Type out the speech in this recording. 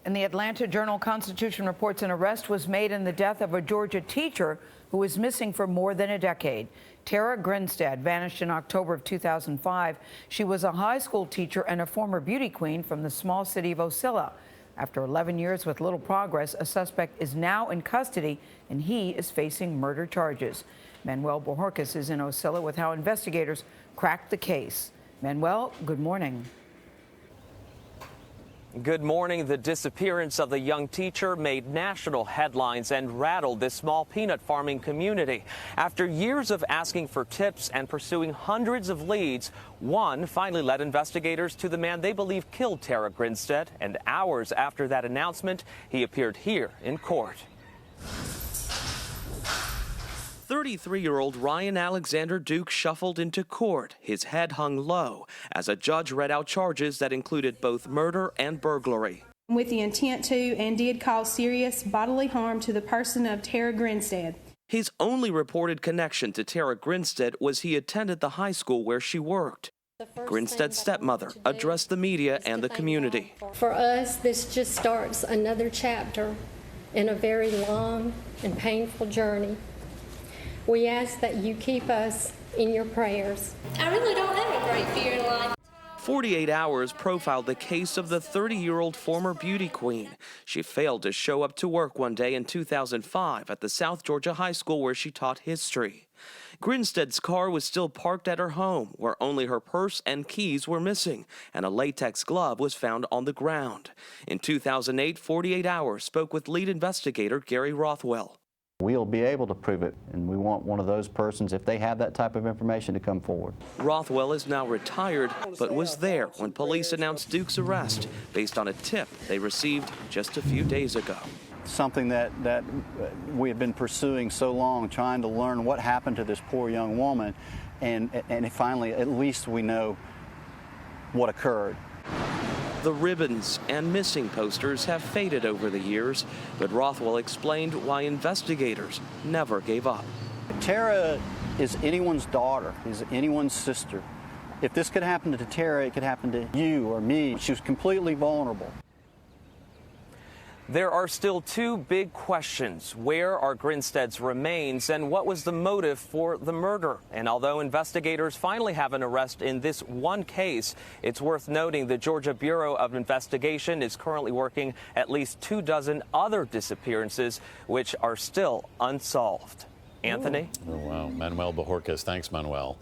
And the Atlanta Journal-Constitution reports an arrest was made in the death of a Georgia teacher who was missing for more than a decade. Tara Grinstead vanished in October of 2005. She was a high school teacher and a former beauty queen from the small city of Ocilla. After 11 years with little progress, a suspect is now in custody, and he is facing murder charges. Manuel Bojorquez is in Ocilla with how investigators cracked the case. Manuel, good morning. Good morning. The disappearance of the young teacher made national headlines and rattled this small peanut farming community. After years of asking for tips and pursuing hundreds of leads, one finally led investigators to the man they believe killed Tara Grinstead. And hours after that announcement, he appeared here in court. 33-year-old Ryan Alexander Duke shuffled into court, his head hung low, as a judge read out charges that included both murder and burglary. With the intent to and did cause serious bodily harm to the person of Tara Grinstead. His only reported connection to Tara Grinstead was he attended the high school where she worked. Grinstead's stepmother addressed the media and the community. For us, this just starts another chapter in a very long and painful journey. We ask that you keep us in your prayers. I really don't have a great fear in life. 48 Hours profiled the case of the 30-year-old former beauty queen. She failed to show up to work one day in 2005 at the South Georgia High School where she taught history. Grinstead's car was still parked at her home, where only her purse and keys were missing, and a latex glove was found on the ground. In 2008, 48 Hours spoke with lead investigator Gary Rothwell. We'll be able to prove it, and we want one of those persons, if they have that type of information, to come forward. Rothwell is now retired, but was there when police announced Duke's arrest based on a tip they received just a few days ago. Something that we have been pursuing so long, trying to learn what happened to this poor young woman, and finally, at least we know what occurred. The ribbons and missing posters have faded over the years, but Rothwell explained why investigators never gave up. Tara is anyone's daughter, is anyone's sister. If this could happen to Tara, it could happen to you or me. She was completely vulnerable. There are still two big questions. Where are Grinstead's remains, and what was the motive for the murder? And although investigators finally have an arrest in this one case, it's worth noting the Georgia Bureau of Investigation is currently working at least 24 other disappearances, which are still unsolved. Anthony? Oh, wow. Manuel Bojorquez. Thanks, Manuel.